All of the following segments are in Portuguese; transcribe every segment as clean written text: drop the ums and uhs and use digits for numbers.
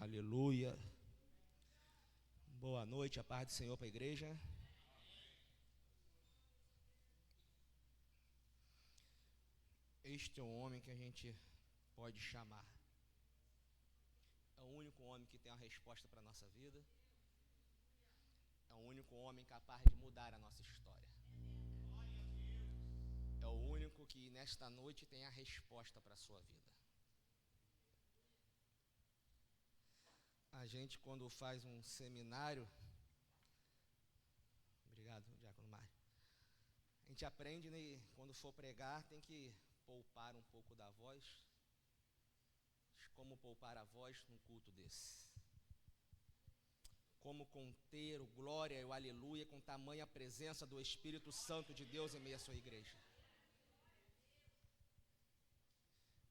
Aleluia. Boa noite, a paz do Senhor para a igreja. Este é um homem que a gente pode chamar. É o único homem que tem a resposta para a nossa vida. É o único homem capaz de mudar a nossa história. É o único que nesta noite tem a resposta para a sua vida. A gente, quando faz um seminário, obrigado, Diácono Mário, a gente aprende, né, quando for pregar, tem que poupar um pouco da voz. Como poupar a voz num culto desse? Como conter o glória e o aleluia com tamanha presença do Espírito Santo de Deus em meio à sua igreja?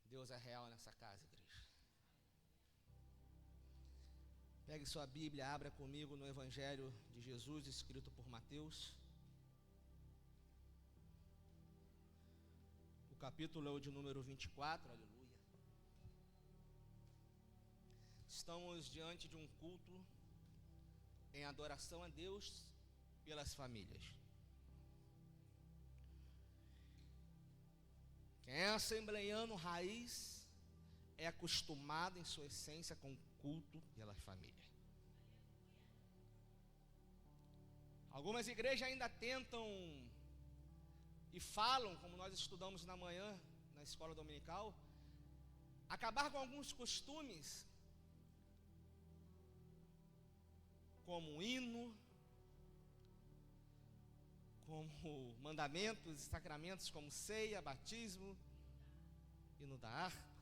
Deus é real nessa casa, igreja. Pegue sua Bíblia, abra comigo no Evangelho de Jesus, escrito por Mateus. O capítulo é o de número 24, aleluia. Estamos diante de um culto em adoração a Deus pelas famílias. Quem é assembleiano raiz é acostumado em sua essência com o culto pela família. Algumas igrejas ainda tentam e falam, como nós estudamos na manhã, na escola dominical, acabar com alguns costumes, como hino, como mandamentos e sacramentos, como ceia, batismo, hino da harpa.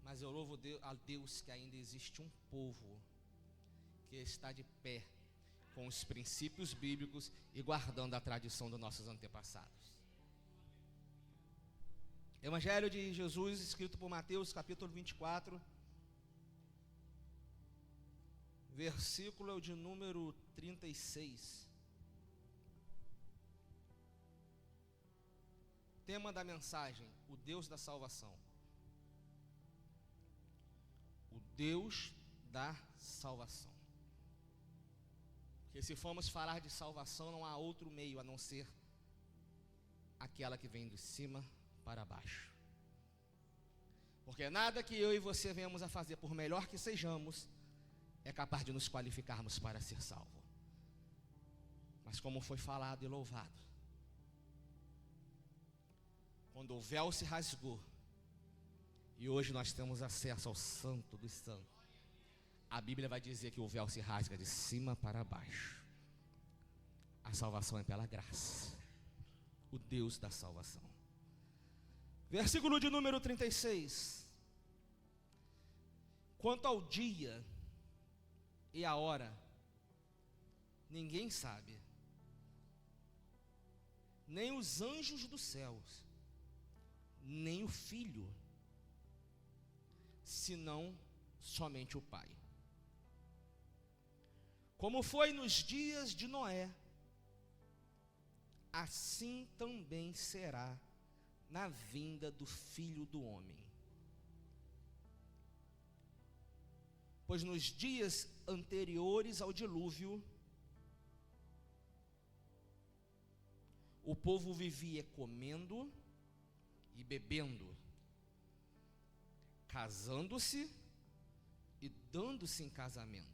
Mas eu louvo a Deus que ainda existe um povo que está de pé com os princípios bíblicos e guardando a tradição dos nossos antepassados. Evangelho de Jesus, escrito por Mateus, capítulo 24, versículo de número 36. Tema da mensagem: o Deus da salvação. O Deus da salvação. Porque se formos falar de salvação, não há outro meio a não ser aquela que vem de cima para baixo. Porque nada que eu e você venhamos a fazer, por melhor que sejamos, é capaz de nos qualificarmos para ser salvo. Mas como foi falado e louvado, quando o véu se rasgou e hoje nós temos acesso ao Santo dos Santos, a Bíblia vai dizer que o véu se rasga de cima para baixo. A salvação é pela graça. O Deus da salvação. Versículo de número 36. Quanto ao dia e a hora, ninguém sabe, nem os anjos dos céus, nem o Filho, senão somente o Pai. Como foi nos dias de Noé, assim também será na vinda do Filho do Homem. Pois nos dias anteriores ao dilúvio, o povo vivia comendo e bebendo, casando-se e dando-se em casamento,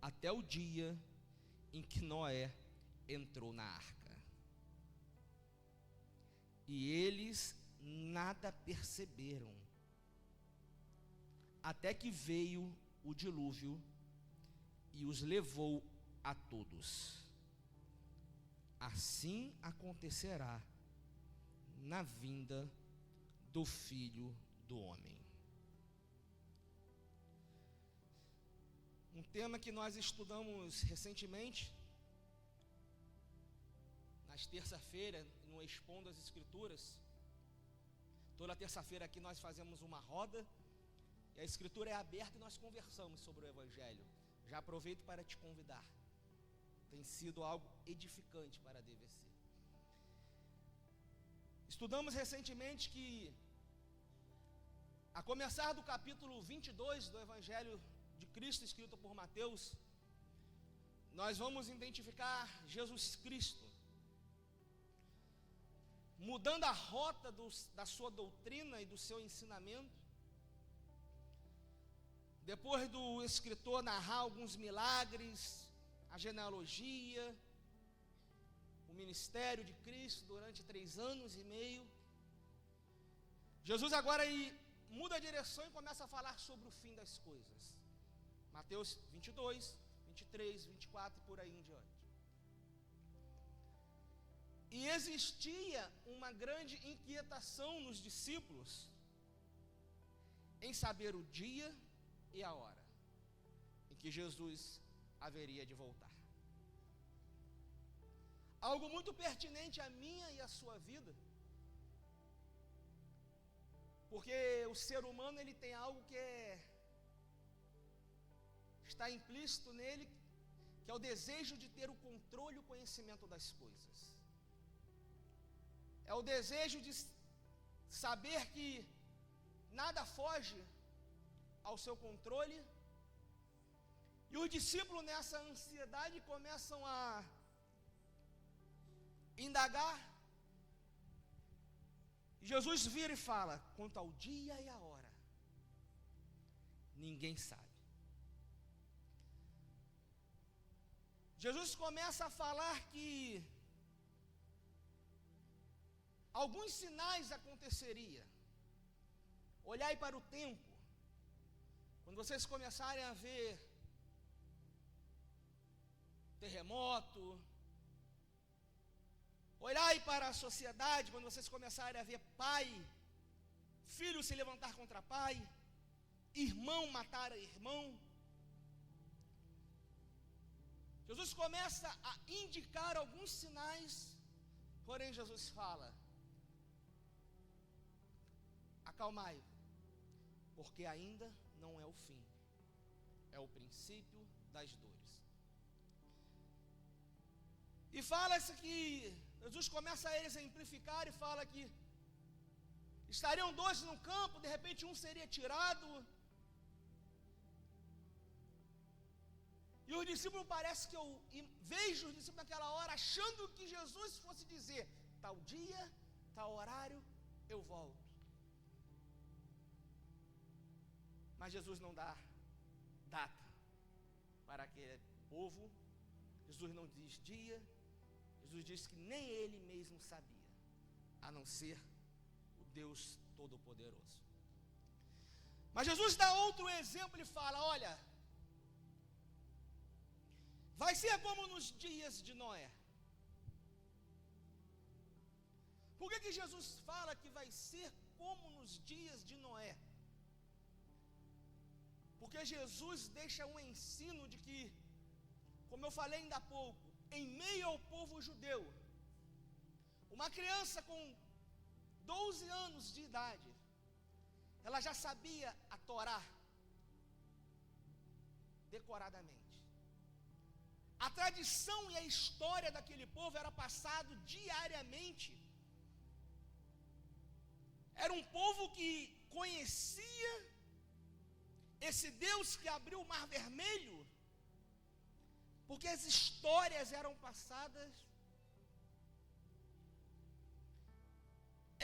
até o dia em que Noé entrou na arca. E eles nada perceberam, até que veio o dilúvio e os levou a todos. Assim acontecerá na vinda do Filho do Homem. Um tema que nós estudamos recentemente, nas terça-feiras, no Expondo as Escrituras. Toda terça-feira aqui nós fazemos uma roda, e a Escritura é aberta e nós conversamos sobre o Evangelho. Já aproveito para te convidar. Tem sido algo edificante para a DVC. Estudamos recentemente que A começar do capítulo 22 do Evangelho de Cristo, escrito por Mateus, nós vamos identificar Jesus Cristo mudando a rota da sua doutrina e do seu ensinamento. Depois do escritor narrar alguns milagres, a genealogia, o ministério de Cristo durante 3 anos e meio, Jesus agora muda a direção e começa a falar sobre o fim das coisas. Mateus 22, 23, 24 e por aí em diante. E existia uma grande inquietação nos discípulos em saber o dia e a hora em que Jesus haveria de voltar. Algo muito pertinente à minha e à sua vida, porque o ser humano ele tem algo que está implícito nele, que é o desejo de ter o controle e o conhecimento das coisas. É o desejo de saber que nada foge ao seu controle. E os discípulos nessa ansiedade começam a indagar. Jesus vira e fala: quanto ao dia e a hora, ninguém sabe. Jesus começa a falar que alguns sinais aconteceriam. Olhai para o tempo. Quando vocês começarem a ver terremoto, olhai para a sociedade, quando vocês começarem a ver pai, filho se levantar contra pai, irmão matar irmão. Jesus começa a indicar alguns sinais, porém Jesus fala: acalmai, porque ainda não é o fim, é o princípio das dores. E fala-se que Jesus começa a exemplificar e fala que estariam 2 no campo, de repente um seria tirado. E os discípulos, parece que eu vejo os discípulos naquela hora achando que Jesus fosse dizer: tal dia, tal horário, eu volto. Mas Jesus não dá data para aquele povo. Jesus não diz dia. Jesus diz que nem ele mesmo sabia, a não ser o Deus Todo-Poderoso. Mas Jesus dá outro exemplo e fala: olha, vai ser como nos dias de Noé. Por que Jesus fala que vai ser como nos dias de Noé? Porque Jesus deixa um ensino de que, como eu falei ainda há pouco, em meio ao povo judeu, uma criança com 12 anos de idade, ela já sabia a Torá decoradamente. A tradição e a história daquele povo era passado diariamente. Era um povo que conhecia esse Deus que abriu o Mar Vermelho, porque as histórias eram passadas.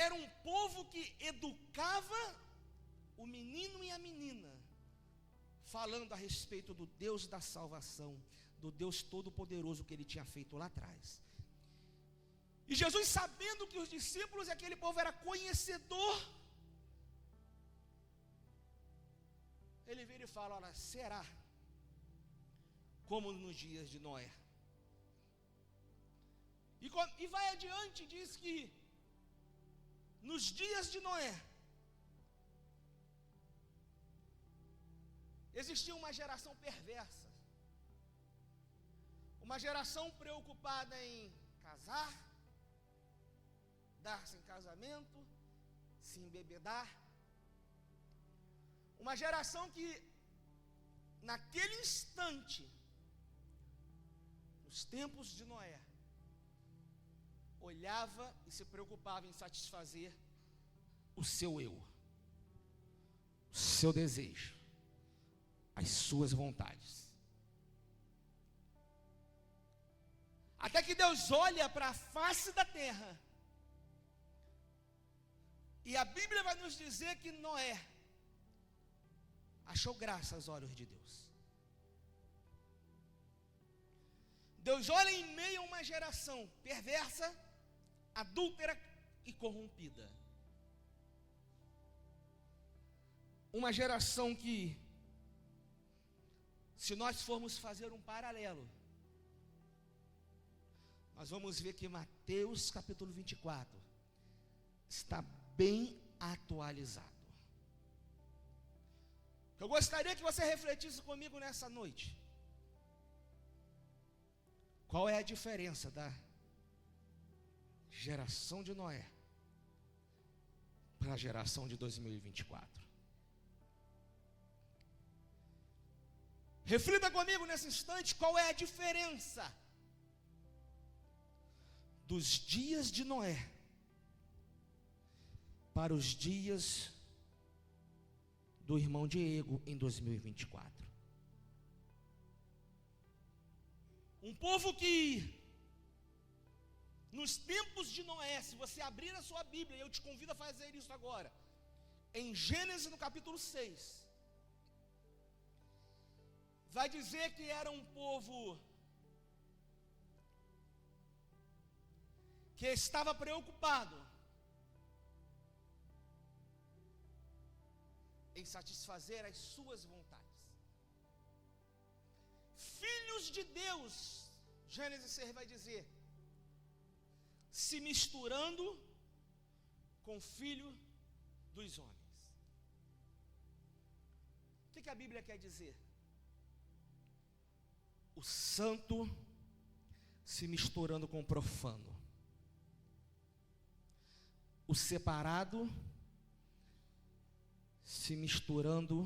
Era um povo que educava o menino e a menina, falando a respeito do Deus da salvação, do Deus Todo-Poderoso que ele tinha feito lá atrás. E Jesus, sabendo que os discípulos e aquele povo era conhecedor, ele vira e fala: olha, será como nos dias de Noé. E vai adiante, diz que nos dias de Noé existia uma geração perversa, uma geração preocupada em casar, dar-se em casamento, se embebedar. Uma geração que, naquele instante, nos tempos de Noé, olhava e se preocupava em satisfazer o seu eu, o seu desejo, as suas vontades. Até que Deus olha para a face da terra, e a Bíblia vai nos dizer que Noé achou graça aos olhos de Deus. Deus olha em meio a uma geração perversa, adúltera e corrompida. Uma geração que, se nós formos fazer um paralelo, nós vamos ver que Mateus capítulo 24 está bem atualizado. Eu gostaria que você refletisse comigo nessa noite. Qual é a diferença da geração de Noé para a geração de 2024? Reflita comigo nesse instante qual é a diferença dos dias de Noé para os dias do irmão Diego em 2024. Um povo que, nos tempos de Noé, se você abrir a sua Bíblia, eu te convido a fazer isso agora, em Gênesis no capítulo 6, vai dizer que era um povo que estava preocupado em satisfazer as suas vontades. Filhos de Deus, Gênesis 6 vai dizer, se misturando com filho dos homens. O que a Bíblia quer dizer? O santo se misturando com o profano, o separado se misturando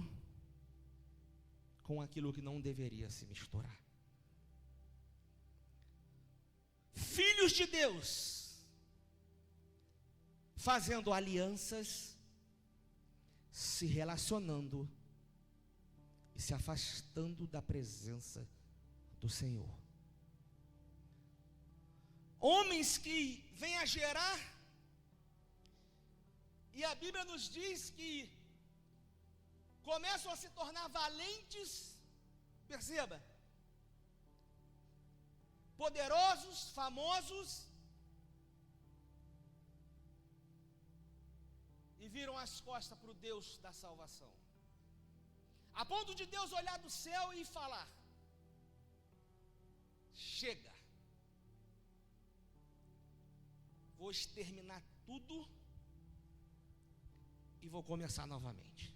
com aquilo que não deveria se misturar. Filhos de Deus fazendo alianças, se relacionando e se afastando da presença do Senhor. Homens que vêm a gerar, e a Bíblia nos diz que começam a se tornar valentes, perceba, poderosos, famosos, e viram as costas para o Deus da salvação, a ponto de Deus olhar do céu e falar: chega, vou exterminar tudo e vou começar novamente.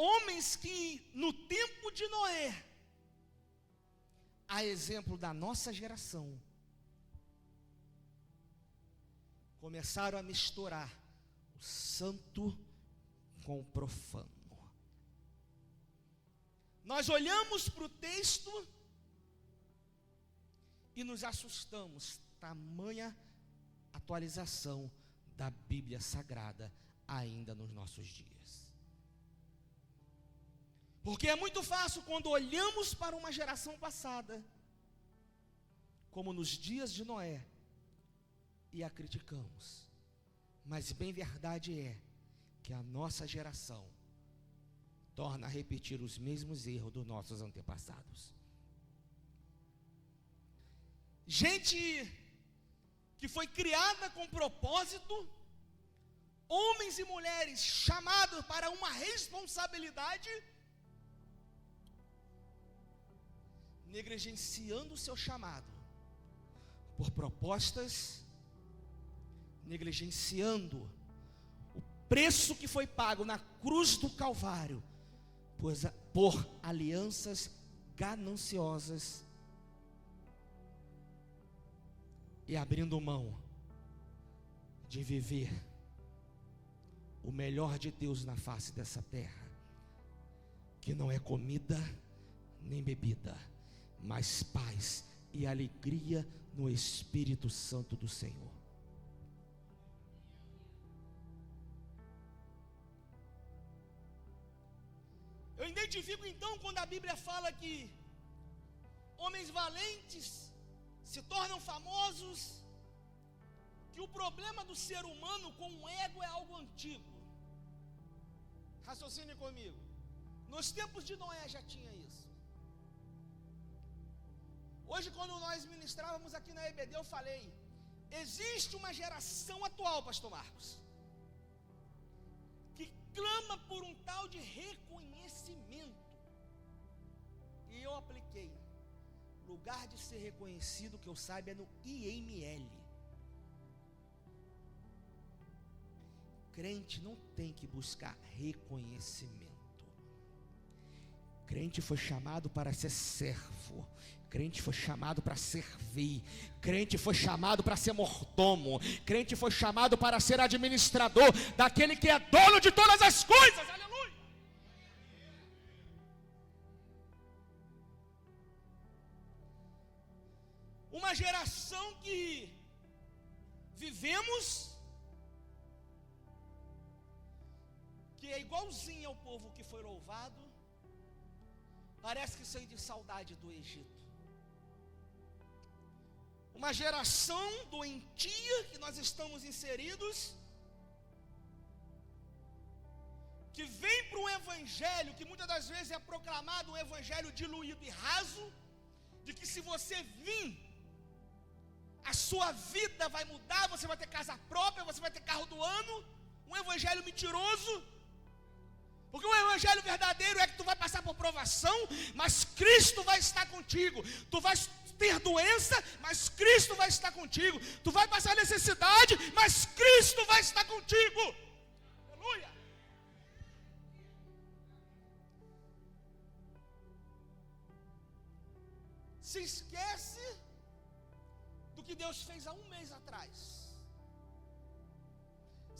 Homens que no tempo de Noé, a exemplo da nossa geração, começaram a misturar o santo com o profano. Nós olhamos para o texto e nos assustamos, tamanha atualização da Bíblia Sagrada ainda nos nossos dias. Porque é muito fácil quando olhamos para uma geração passada, como nos dias de Noé, e a criticamos. Mas bem verdade é que a nossa geração torna a repetir os mesmos erros dos nossos antepassados. Gente que foi criada com propósito, homens e mulheres chamados para uma responsabilidade, negligenciando o seu chamado por propostas, negligenciando o preço que foi pago na cruz do Calvário, por alianças gananciosas, e abrindo mão de viver o melhor de Deus na face dessa terra, que não é comida nem bebida, mas paz e alegria no Espírito Santo do Senhor. identifico então quando a Bíblia fala que homens valentes se tornam famosos, que o problema do ser humano com o ego é algo antigo. Raciocine comigo. Nos tempos de Noé já tinha isso. Hoje, quando nós ministrávamos aqui na EBD, eu falei: existe uma geração atual, pastor Marcos, que clama por um tal de reconhecimento. E eu apliquei: lugar de ser reconhecido, que eu saiba, é no IML. Crente não tem que buscar reconhecimento. Crente foi chamado para ser servo. Crente foi chamado para servir. Crente foi chamado para ser mordomo. Crente foi chamado para ser administrador daquele que é dono de todas as coisas. Aleluia! Uma geração que vivemos, que é igualzinho ao povo que foi louvado, parece que sente saudade do Egito. Uma geração doentia que nós estamos inseridos, que vem para um evangelho que muitas das vezes é proclamado um evangelho diluído e raso, de que se você vir, a sua vida vai mudar, você vai ter casa própria, você vai ter carro do ano. Um evangelho mentiroso. Porque o evangelho verdadeiro é que tu vai passar por provação, mas Cristo vai estar contigo. Tu vai ter doença, mas Cristo vai estar contigo. Tu vai passar necessidade, mas Cristo vai estar contigo. Aleluia! Se esquece do que Deus fez há um mês atrás.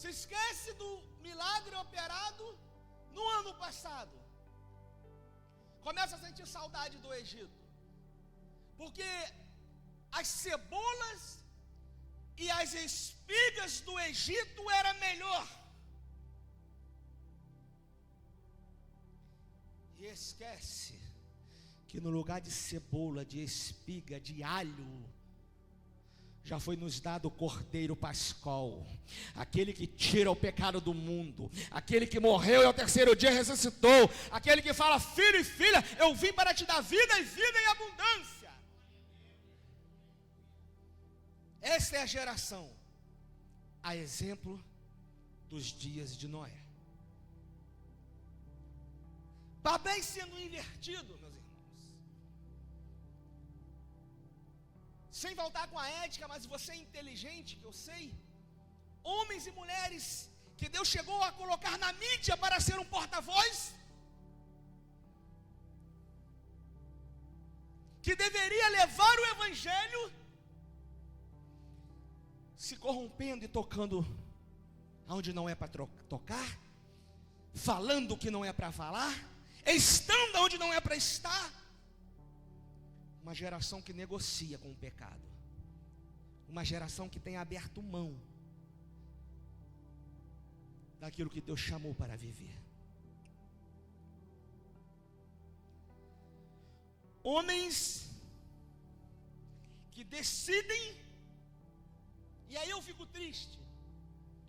Se esquece do milagre operado no ano passado. Começa a sentir saudade do Egito. Porque as cebolas e as espigas do Egito era melhor. E esquece que no lugar de cebola, de espiga, de alho, já foi nos dado o Cordeiro Pascal, aquele que tira o pecado do mundo, aquele que morreu e ao terceiro dia ressuscitou, aquele que fala: filho e filha, eu vim para te dar vida e vida em abundância. Esta é a geração, a exemplo dos dias de Noé. Papéis sendo invertido, meus irmãos. Sem voltar com a ética, mas você é inteligente, que eu sei. Homens e mulheres que Deus chegou a colocar na mídia para ser um porta-voz, que deveria levar o evangelho, se corrompendo e tocando onde não é para tocar, falando o que não é para falar, estando onde não é para estar. Uma geração que negocia com o pecado. Uma geração que tem aberto mão daquilo que Deus chamou para viver. Homens que decidem, e aí eu fico triste,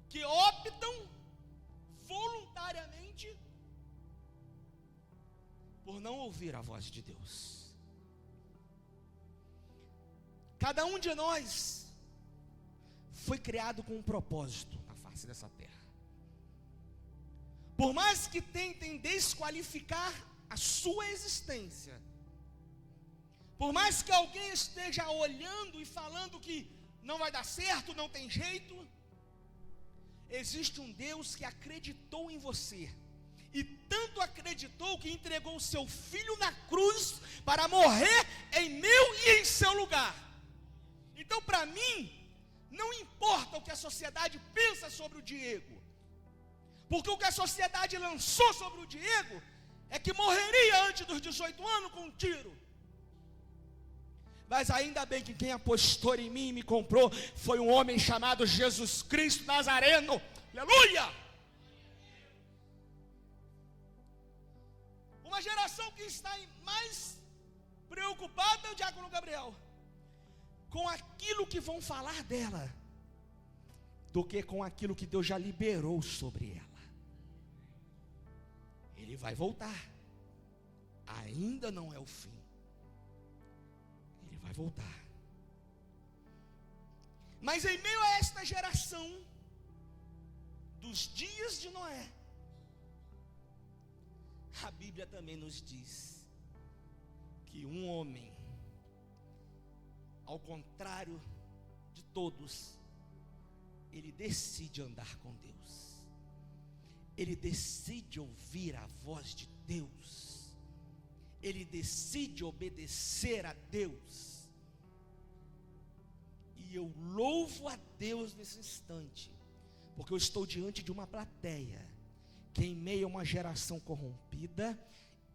que optam voluntariamente por não ouvir a voz de Deus. Cada um de nós foi criado com um propósito na face dessa terra. Por mais que tentem desqualificar a sua existência, por mais que alguém esteja olhando e falando que não vai dar certo, não tem jeito, existe um Deus que acreditou em você. E tanto acreditou que entregou o seu filho na cruz para morrer em meu e em seu lugar. Então, para mim, não importa o que a sociedade pensa sobre o Diego, porque o que a sociedade lançou sobre o Diego é que morreria antes dos 18 anos com um tiro. Mas ainda bem que quem apostou em mim e me comprou foi um homem chamado Jesus Cristo Nazareno. Aleluia! Uma geração geração que está mais preocupada, o diácono Gabriel, com aquilo que vão falar dela, do que com aquilo que Deus já liberou sobre ela. Ele vai voltar, ainda não é o fim, ele vai voltar. Mas em meio a esta geração dos dias de Noé, a Bíblia também nos diz que um homem, ao contrário de todos, ele decide andar com Deus, ele decide ouvir a voz de Deus, ele decide obedecer a Deus. E eu louvo a Deus nesse instante, porque eu estou diante de uma plateia que, em meio a uma geração corrompida,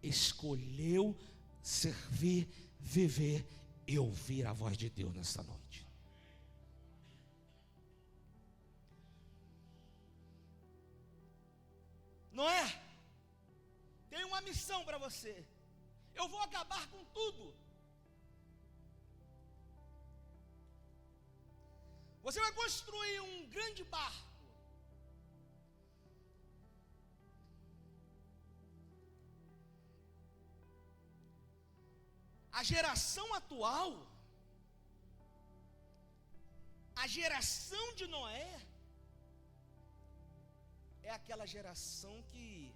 escolheu servir, viver e ouvir a voz de Deus nessa noite. Noé, tem uma missão para você. Eu vou acabar com tudo. Você vai construir um grande barco. A geração atual, a geração de Noé, é aquela geração que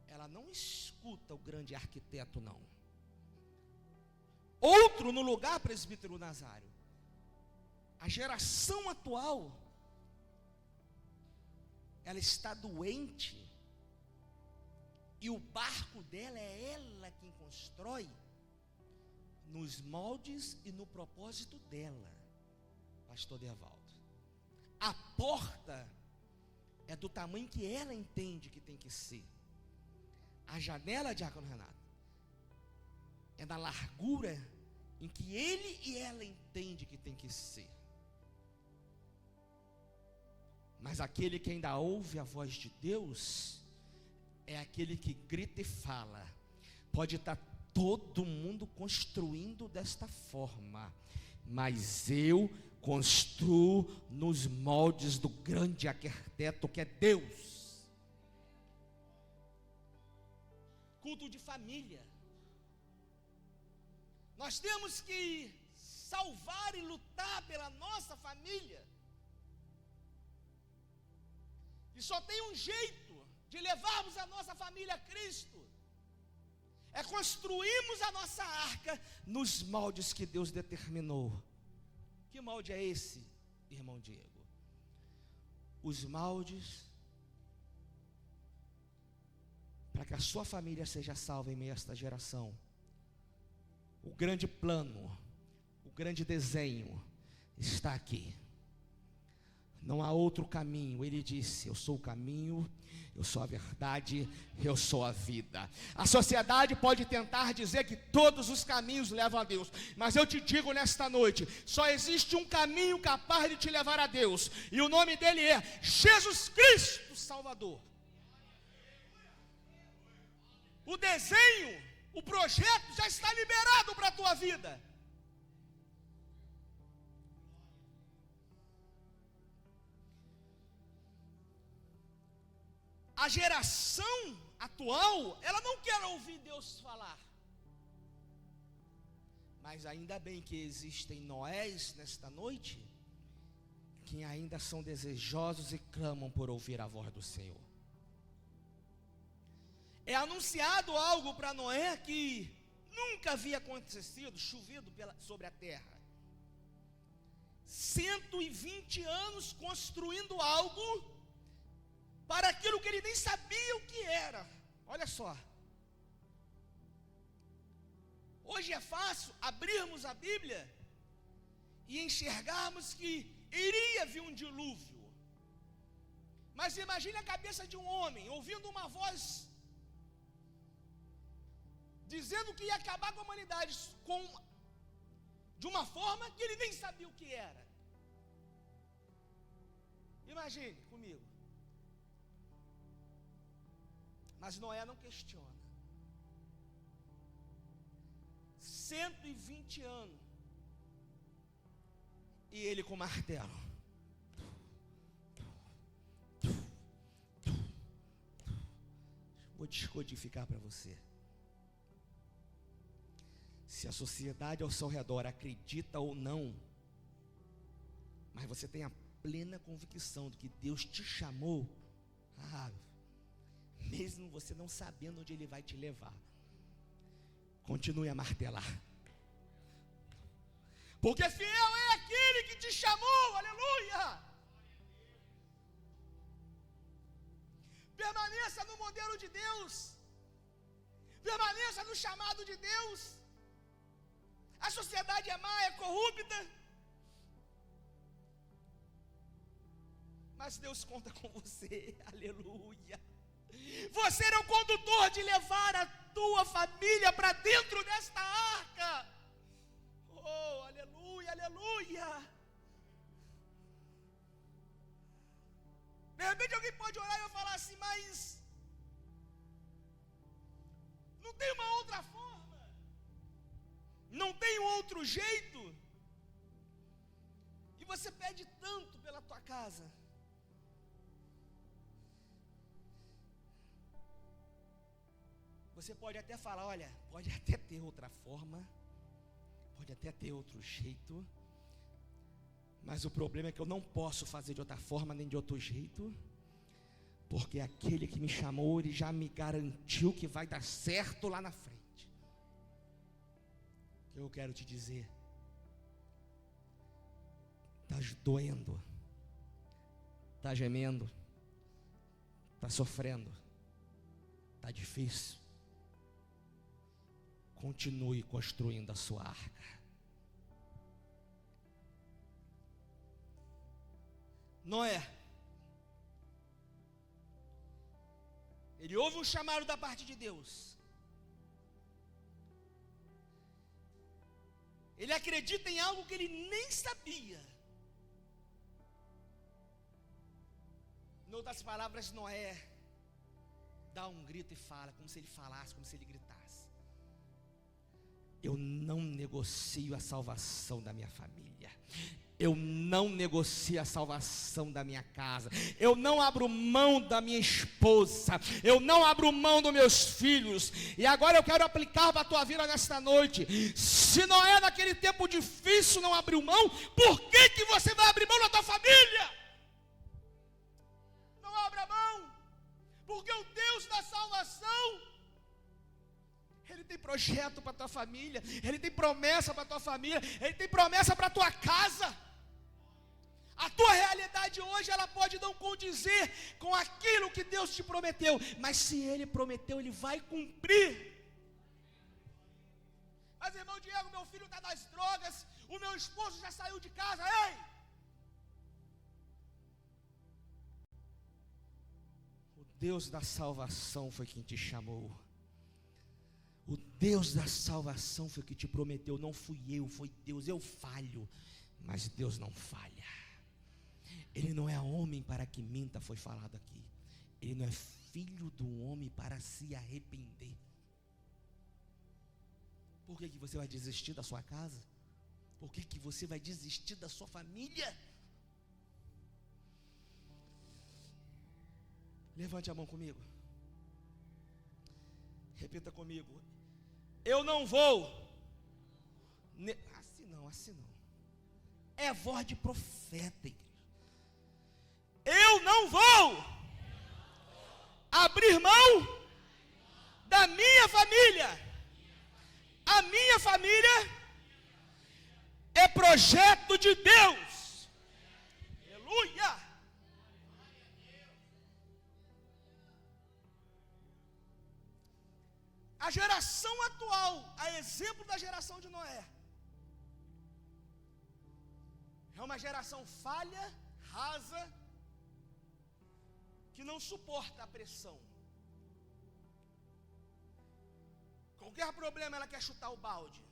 ela não escuta o grande arquiteto, não. Outro no lugar, presbítero Nazário. A geração atual, ela está doente, e o barco dela é ela quem constrói, nos moldes e no propósito dela, pastor Devaldo. A porta é do tamanho que ela entende que tem que ser. A janela, diácono Renato, é da largura em que ele e ela entende que tem que ser. Mas aquele que ainda ouve a voz de Deus é aquele que grita e fala. Pode estar todo mundo construindo desta forma, mas eu construo nos moldes do grande arquiteto que é Deus. Culto de família. Nós temos que salvar e lutar pela nossa família. E só tem um jeito de levarmos a nossa família a Cristo: é construirmos a nossa arca nos moldes que Deus determinou. Que molde é esse, irmão Diego? Os moldes para que a sua família seja salva em meio a esta geração. O grande plano, o grande desenho está aqui. Não há outro caminho. Ele disse: eu sou o caminho, eu sou a verdade, eu sou a vida. A sociedade pode tentar dizer que todos os caminhos levam a Deus, mas eu te digo nesta noite, só existe um caminho capaz de te levar a Deus, e o nome dele é Jesus Cristo Salvador. O desenho, o projeto já está liberado para a tua vida. A geração atual, ela não quer ouvir Deus falar. Mas ainda bem que existem Noés nesta noite, que ainda são desejosos e clamam por ouvir a voz do Senhor. É anunciado algo para Noé que nunca havia acontecido, chovido sobre a terra. 120 anos construindo algo para aquilo que ele nem sabia o que era. Olha só. Hoje é fácil abrirmos a Bíblia e enxergarmos que iria vir um dilúvio. Mas imagine a cabeça de um homem ouvindo uma voz dizendo que ia acabar com a humanidade de uma forma que ele nem sabia o que era. Imagine comigo. Mas Noé não questiona. 120 anos. E ele com martelo. Vou descodificar para você. Se a sociedade ao seu redor acredita ou não, mas você tem a plena convicção de que Deus te chamou, mesmo você não sabendo onde Ele vai te levar, continue a martelar, porque fiel é aquele que te chamou, aleluia. Permaneça no modelo de Deus, permaneça no chamado de Deus. A sociedade é má, é corrupta, mas Deus conta com você, aleluia. Você é o condutor de levar a tua família para dentro desta arca. Oh, aleluia, aleluia. De repente alguém pode orar e eu falar assim, mas não tem uma outra forma, não tem um outro jeito, e você pede tanto pela tua casa. Você pode até falar, olha, pode até ter outra forma, pode até ter outro jeito, mas o problema é que eu não posso fazer de outra forma nem de outro jeito, porque aquele que me chamou, ele já me garantiu que vai dar certo lá na frente. Eu quero te dizer, está doendo, está gemendo, está sofrendo, está difícil. Continue construindo a sua arca. Noé, ele ouve um chamado da parte de Deus. Ele acredita em algo que ele nem sabia. Em outras palavras, Noé dá um grito e fala, como se ele falasse, como se ele gritasse: eu não negocio a salvação da minha família, eu não negocio a salvação da minha casa, eu não abro mão da minha esposa, eu não abro mão dos meus filhos. E agora eu quero aplicar para a tua vida nesta noite. Se Noé naquele tempo difícil não abriu mão, por que você vai abrir mão da tua família? Não abra mão, porque o Deus da salvação, Ele tem projeto para a tua família, Ele tem promessa para a tua família, Ele tem promessa para a tua casa. A tua realidade hoje, ela pode não condizer com aquilo que Deus te prometeu, mas se Ele prometeu, Ele vai cumprir. Mas irmão Diego, meu filho está nas drogas, o meu esposo já saiu de casa, ei! O Deus da salvação foi quem te chamou. O Deus da salvação foi que te prometeu, não fui eu, foi Deus. Eu falho, mas Deus não falha. Ele não é homem para que minta, foi falado aqui. Ele não é filho do homem para se arrepender. Por que você vai desistir da sua casa? Por que você vai desistir da sua família? Levante a mão comigo. Repita comigo. Eu não vou. Assim não, assim não. É voz de profeta, igreja. Eu não vou abrir mão da minha família. A minha família é projeto de Deus. Aleluia. A geração atual, a exemplo da geração de Noé, é uma geração falha, rasa, que não suporta a pressão. Qualquer problema ela quer chutar o balde.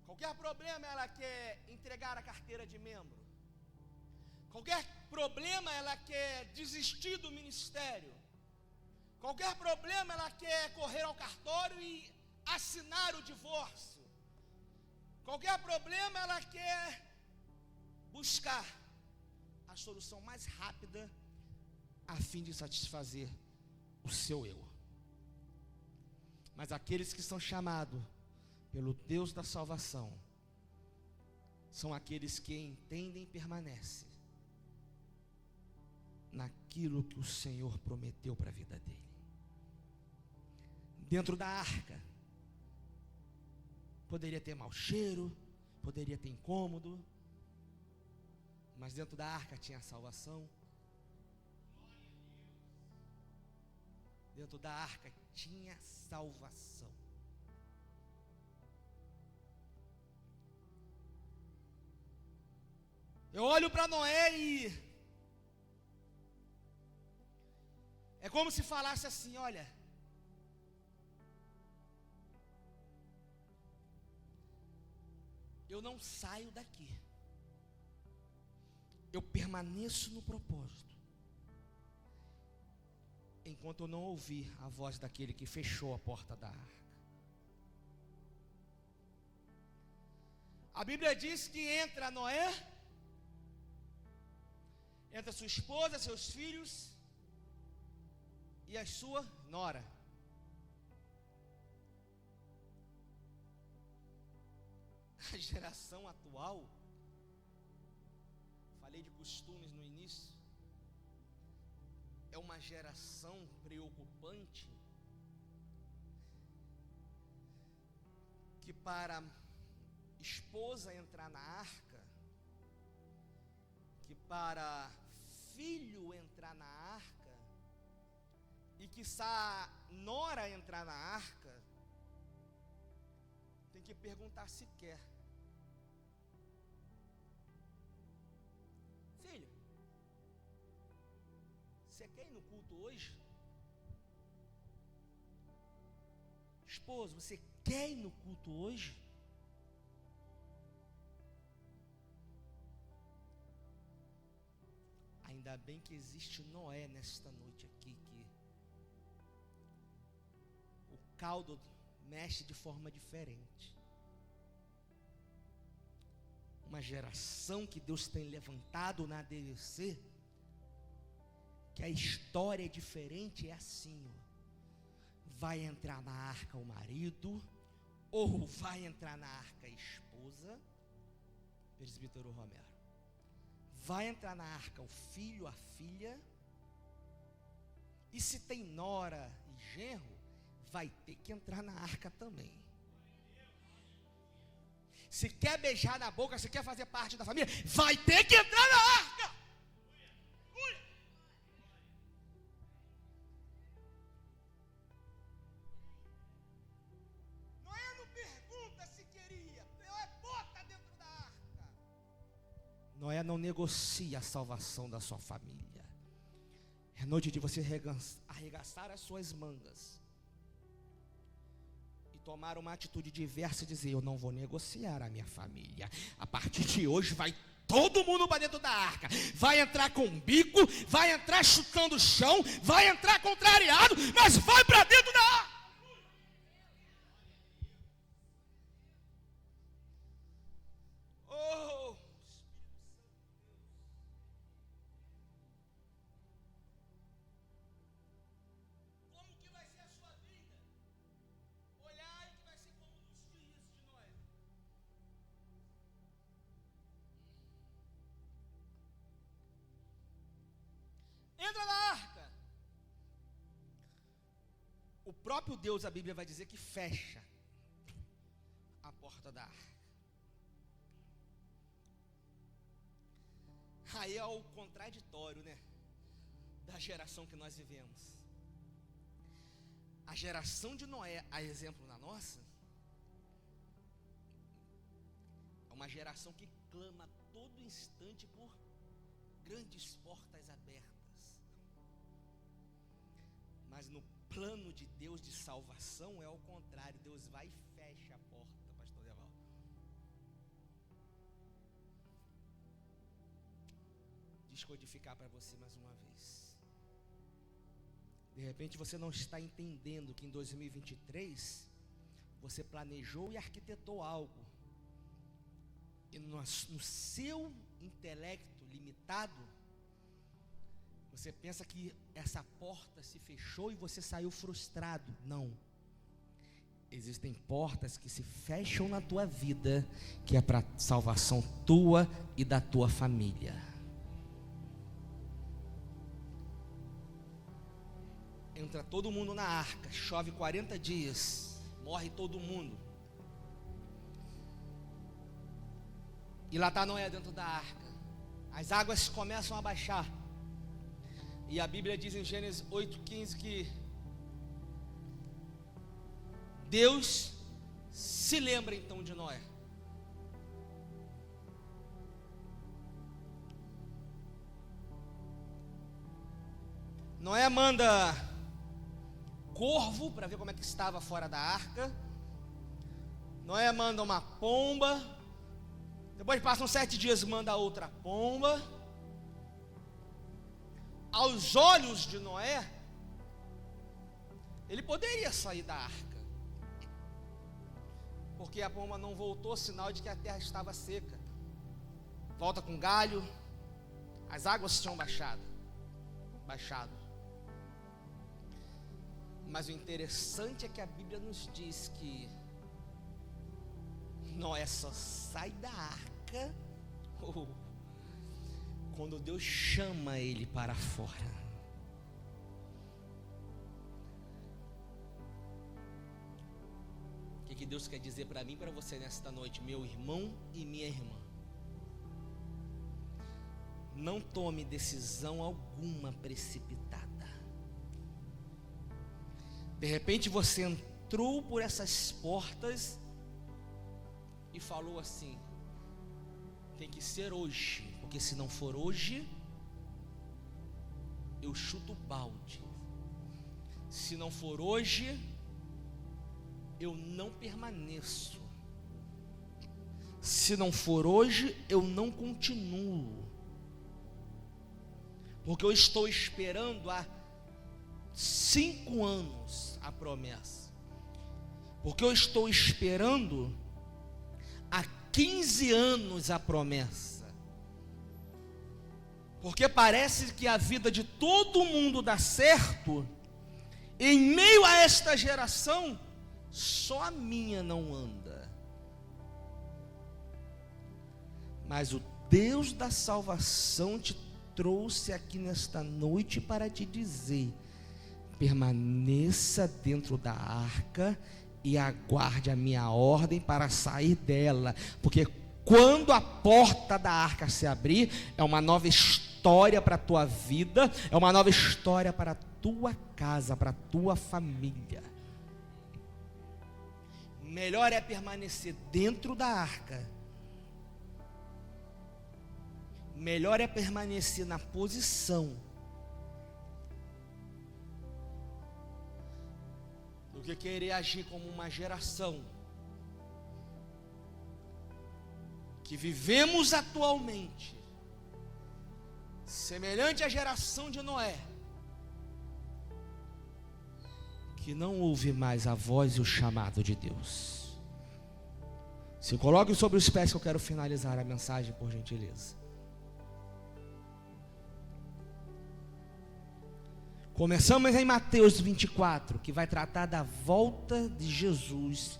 Qualquer problema ela quer entregar a carteira de membro. Qualquer problema ela quer desistir do ministério. Qualquer problema ela quer correr ao cartório e assinar o divórcio. Qualquer problema, ela quer buscar a solução mais rápida a fim de satisfazer o seu eu. Mas aqueles que são chamados pelo Deus da salvação são aqueles que entendem e permanecem naquilo que o Senhor prometeu para a vida dele. Dentro da arca poderia ter mau cheiro, poderia ter incômodo, mas dentro da arca tinha salvação. Dentro da arca tinha salvação. Eu olho para Noé e é como se falasse assim: olha, eu não saio daqui, eu permaneço no propósito, enquanto eu não ouvir a voz daquele que fechou a porta da arca. A Bíblia diz que entra Noé, entra sua esposa, seus filhos e a sua nora. A geração atual, falei de costumes no início, é uma geração preocupante, que para esposa entrar na arca, que para filho entrar na arca, e que a nora entrar na arca, tem que perguntar se quer. Filho, você quer ir no culto hoje? Esposo, você quer ir no culto hoje? Ainda bem que existe Noé nesta noite aqui, que o caldo mexe de forma diferente. Uma geração que Deus tem levantado na ADVC, que a história é diferente, é assim, ó. Vai entrar na arca o marido, ou vai entrar na arca a esposa, presbítero Romero, vai entrar na arca o filho, a filha, e se tem nora e genro, vai ter que entrar na arca também. Se quer beijar na boca, se quer fazer parte da família, vai ter que entrar na arca. Noé não pergunta se queria, Noé bota dentro da arca. Noé não negocia a salvação da sua família. É noite de você arregaçar as suas mangas, tomar uma atitude diversa e dizer: eu não vou negociar a minha família. A partir de hoje vai todo mundo para dentro da arca. Vai entrar com um bico, vai entrar chutando o chão, vai entrar contrariado, mas vai para dentro da arca. Oh, como que vai ser a sua vida? Olhar que vai ser como nos dias de Noé. Entra na arca. O próprio Deus, a Bíblia vai dizer que fecha a porta da arca. Aí é o contraditório, né, da geração que nós vivemos. A geração de Noé, a exemplo na nossa, é uma geração que clama todo instante por grandes portas abertas. Mas no plano de Deus de salvação é o contrário. Deus vai e fecha a porta, pastor Deval. Descodificar para você mais uma vez. De repente você não está entendendo que em 2023 Você planejou e arquitetou algo, e no seu intelecto limitado, você pensa que essa porta se fechou e você saiu frustrado. Não. Existem portas que se fecham na tua vida, que é para salvação tua e da tua família. Entra todo mundo na arca, chove 40 dias, morre todo mundo. E lá está Noé dentro da arca. As águas começam a baixar. E a Bíblia diz em Gênesis 8,15 que Deus se lembra então de Noé. Noé manda corvo para ver como é que estava fora da arca. Noé manda uma pomba. Depois passam 7 dias, manda outra pomba. Aos olhos de Noé, ele poderia sair da arca, porque a pomba não voltou, sinal de que a terra estava seca. Volta com galho, as águas tinham baixado. Mas o interessante é que a Bíblia nos diz que Noé só sai da arca quando Deus chama ele para fora. O que Deus quer dizer para mim e para você nesta noite, meu irmão e minha irmã? Não tome decisão alguma precipitada. De repente você entrou por essas portas e falou assim: tem que ser hoje, porque se não for hoje, eu chuto o balde. Se não for hoje, eu não permaneço. Se não for hoje, eu não continuo. Porque eu estou esperando há 5 anos a promessa. Porque eu estou esperando há 15 anos a promessa. Porque parece que a vida de todo mundo dá certo, em meio a esta geração, só a minha não anda. Mas o Deus da salvação te trouxe aqui nesta noite para te dizer: permaneça dentro da arca e aguarde a minha ordem para sair dela, porque quando a porta da arca se abrir, é uma nova história para a tua vida, é uma nova história para a tua casa, para a tua família. Melhor é permanecer dentro da arca, melhor é permanecer na posição, do que querer agir como uma geração que vivemos atualmente, semelhante à geração de Noé, que não ouve mais a voz e o chamado de Deus. Se coloque sobre os pés, que eu quero finalizar a mensagem, por gentileza. Começamos em Mateus 24, que vai tratar da volta de Jesus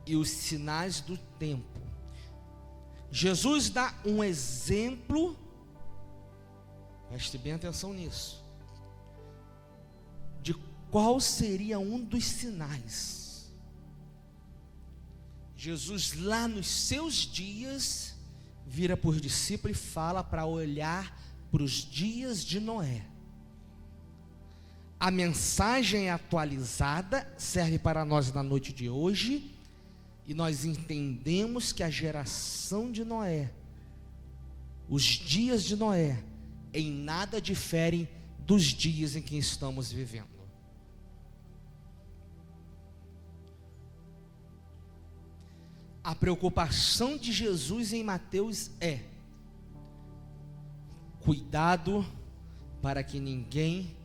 e os sinais do tempo. Jesus dá um exemplo, preste bem atenção nisso, de qual seria um dos sinais. Jesus, lá nos seus dias, vira para os discípulos e fala para olhar para os dias de Noé. A mensagem atualizada serve para nós na noite de hoje, e nós entendemos que a geração de Noé, os dias de Noé, em nada diferem dos dias em que estamos vivendo. A preocupação de Jesus em Mateus é: cuidado para que ninguém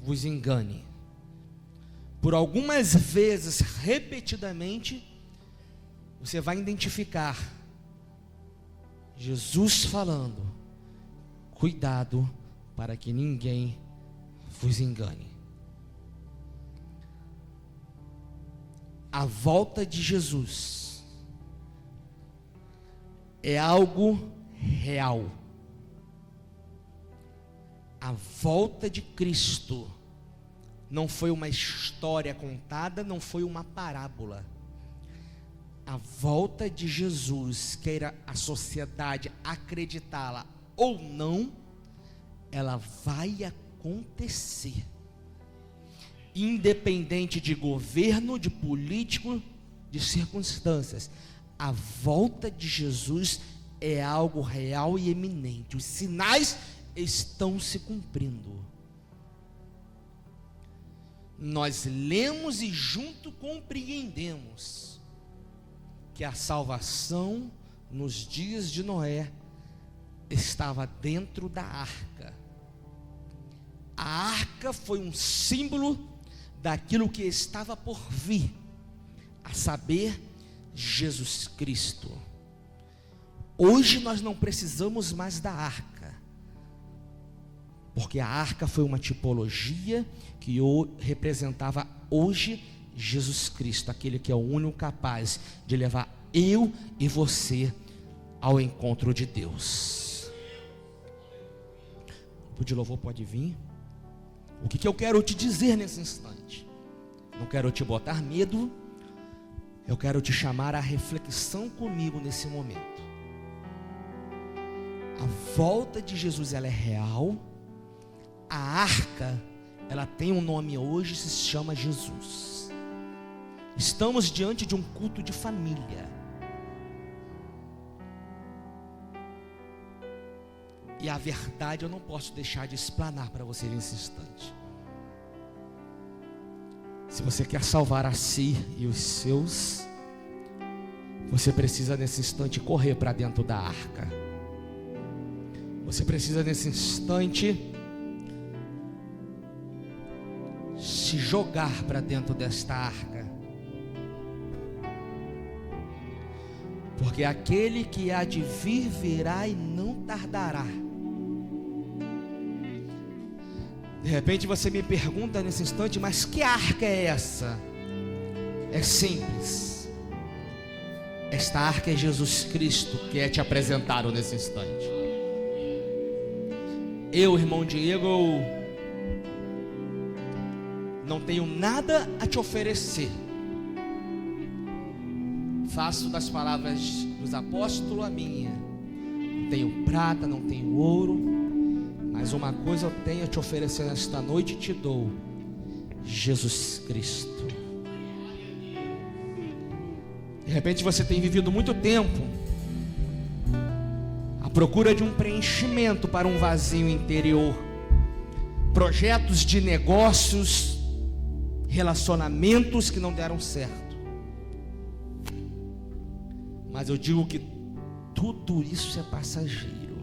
vos engane, por algumas vezes, repetidamente, você vai identificar Jesus falando: cuidado para que ninguém vos engane. A volta de Jesus é algo real. A volta de Cristo não foi uma história contada, não foi uma parábola. A volta de Jesus, queira a sociedade acreditá-la ou não, ela vai acontecer. Independente de governo, de político, de circunstâncias, a volta de Jesus é algo real e eminente. Os sinais estão se cumprindo. Nós lemos e junto compreendemos que a salvação nos dias de Noé estava dentro da arca. A arca foi um símbolo daquilo que estava por vir, a saber, Jesus Cristo. Hoje nós não precisamos mais da arca, porque a arca foi uma tipologia que representava hoje Jesus Cristo, aquele que é o único capaz de levar eu e você ao encontro de Deus. O grupo de louvor pode vir. O que eu quero te dizer nesse instante? Não quero te botar medo, eu quero te chamar à reflexão comigo nesse momento. A volta de Jesus, ela é real. A arca, ela tem um nome hoje, se chama Jesus. Estamos diante de um culto de família. E a verdade eu não posso deixar de explanar para você nesse instante. Se você quer salvar a si e os seus, você precisa nesse instante correr para dentro da arca. Você precisa nesse instante se jogar para dentro desta arca. Porque aquele que há de vir virá e não tardará. De repente você me pergunta nesse instante: mas que arca é essa? É simples. Esta arca é Jesus Cristo, que é te apresentado nesse instante. Eu, irmão Diego, não tenho nada a te oferecer. Faço das palavras dos apóstolos a minha. Não tenho prata, não tenho ouro, mas uma coisa eu tenho a te oferecer nesta noite e te dou: Jesus Cristo. De repente você tem vivido muito tempo à procura de um preenchimento para um vazio interior. Projetos de negócios, relacionamentos que não deram certo. Mas eu digo que tudo isso é passageiro.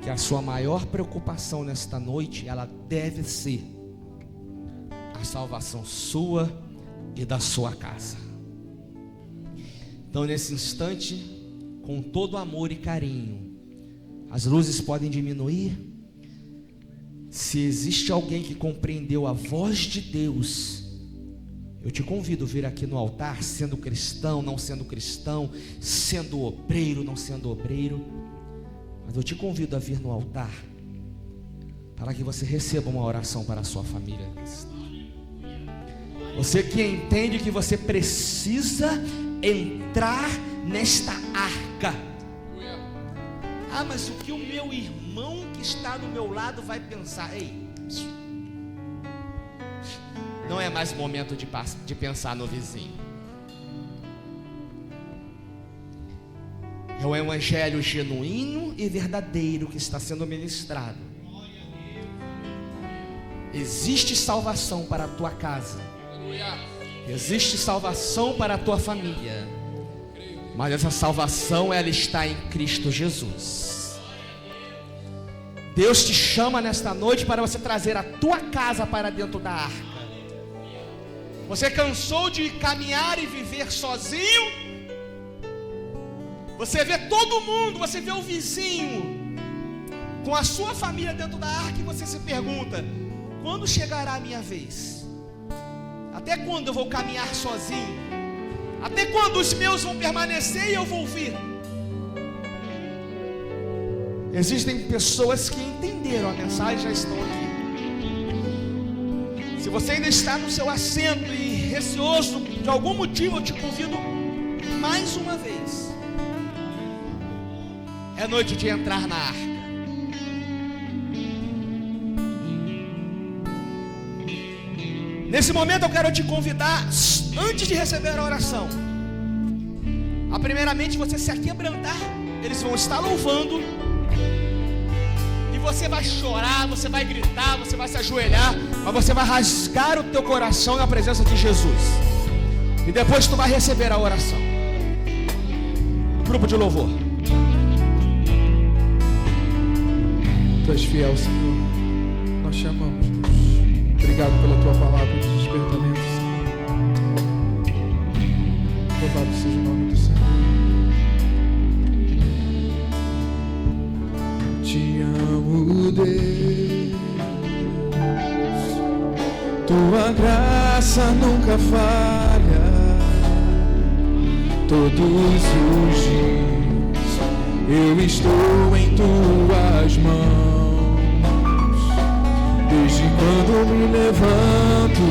Que a sua maior preocupação nesta noite, ela deve ser a salvação sua e da sua casa. Então, nesse instante, com todo amor e carinho, as luzes podem diminuir. Se existe alguém que compreendeu a voz de Deus, eu te convido a vir aqui no altar, sendo cristão, não sendo cristão, sendo obreiro, não sendo obreiro. Mas eu te convido a vir no altar, para que você receba uma oração para a sua família. Você que entende que você precisa entrar nesta arca. Ah, mas o que o meu irmão que está do meu lado vai pensar? Ei, não é mais momento de pensar no vizinho. É o evangelho genuíno e verdadeiro que está sendo ministrado. Existe salvação para a tua casa. Existe salvação para a tua família. Mas essa salvação, ela está em Cristo Jesus. Deus te chama nesta noite para você trazer a tua casa para dentro da arca. Você cansou de caminhar e viver sozinho? Você vê todo mundo, você vê o vizinho com a sua família dentro da arca e você se pergunta: quando chegará a minha vez? Até quando eu vou caminhar sozinho? Até quando os meus vão permanecer e eu vou vir? Existem pessoas que entenderam a mensagem e já estão aqui. Se você ainda está no seu assento e receoso de algum motivo, eu te convido mais uma vez. É noite de entrar na arca. Nesse momento eu quero te convidar, antes de receber a oração, a primeiramente você se aquebrantar. Eles vão estar louvando, e você vai chorar, você vai gritar, você vai se ajoelhar, mas você vai rasgar o teu coração na presença de Jesus. E depois tu vai receber a oração. Grupo de louvor. Tu és fiel, Senhor. Nós te amamos, Deus. Obrigado pela tua palavra de despertamento, Senhor. Louvado seja o nome do Senhor. Te amo, Deus. Tua graça nunca falha. Todos os dias eu estou em tuas mãos. Desde quando me levanto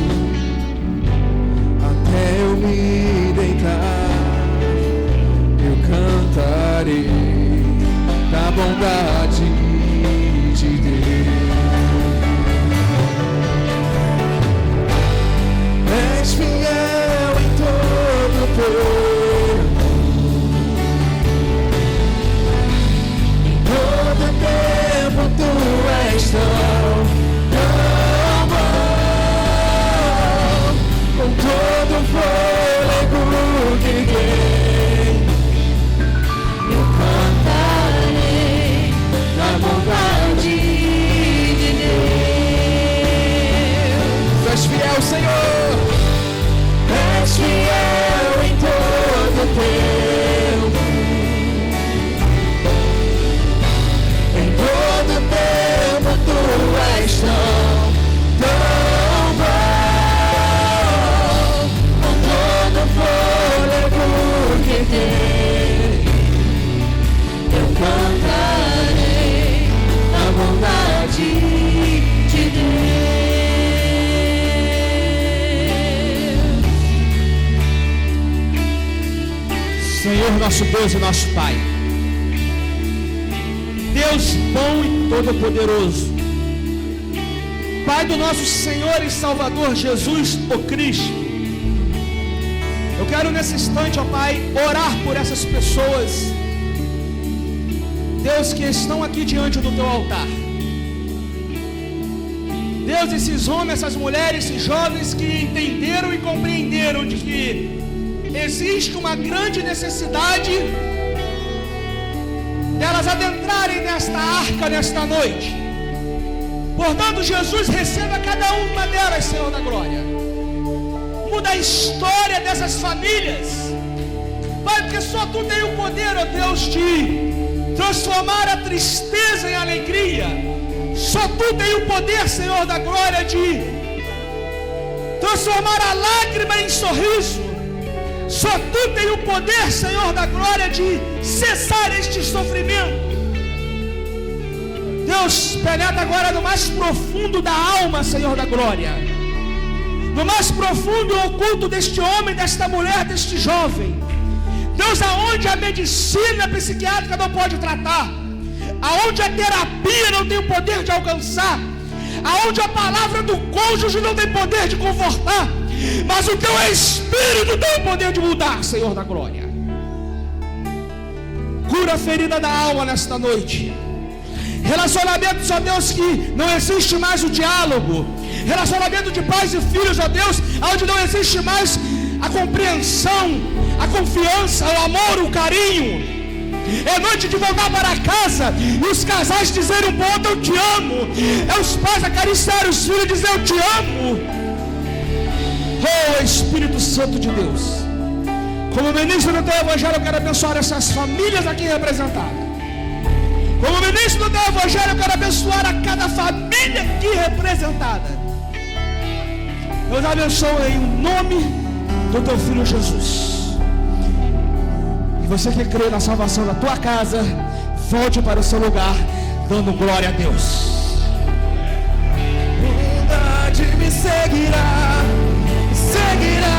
até eu me deitar, eu cantarei da bondade de Deus. És fiel em todo o tempo. Em todo tempo tu és tão bom. Com todo o fôlego que tem, eu cantarei da bondade de Deus. Tu és fiel, Senhor. És fiel em todo tempo. Em todo tempo tu és tão bom. Com todo o fôlego que tem, eu cantarei a bondade de Deus. Senhor nosso Deus e nosso Pai, Deus bom e todo-poderoso, Pai do nosso Senhor e Salvador Jesus, o Cristo, eu quero nesse instante, ó Pai, orar por essas pessoas, Deus, que estão aqui diante do Teu altar. Deus, esses homens, essas mulheres, esses jovens que entenderam e compreenderam de que existe uma grande necessidade delas adentrarem nesta arca nesta noite. Portanto, Jesus, receba cada uma delas, Senhor da glória. Muda a história dessas famílias, Pai, porque só Tu tem o poder, ó Deus, de transformar a tristeza em alegria. Só Tu tem o poder, Senhor da glória, de transformar a lágrima em sorriso. Só Tu tem o poder, Senhor da glória, de cessar este sofrimento. Deus, penetra agora no mais profundo da alma, Senhor da glória, no mais profundo e oculto deste homem, desta mulher, deste jovem. Deus, aonde a medicina psiquiátrica não pode tratar, aonde a terapia não tem o poder de alcançar, aonde a palavra do cônjuge não tem poder de confortar, mas o Teu Espírito tem o poder de mudar, Senhor da glória. Cura a ferida da alma nesta noite. Relacionamentos, ó Deus, que não existe mais o diálogo. Relacionamento de pais e filhos, ó Deus, onde não existe mais a compreensão, a confiança, o amor, o carinho. É noite de voltar para casa e os casais dizerem um para o outro: eu te amo. É os pais acariciarem os filhos e dizer: eu te amo. Oh, Espírito Santo de Deus, como ministro do teu evangelho, eu quero abençoar essas famílias aqui representadas. Como ministro do teu evangelho, eu quero abençoar a cada família aqui representada. Eu te abençoo em nome do teu filho Jesus. E você que crê na salvação da tua casa, volte para o seu lugar, dando glória a Deus. Bondade me seguirá, seguirá.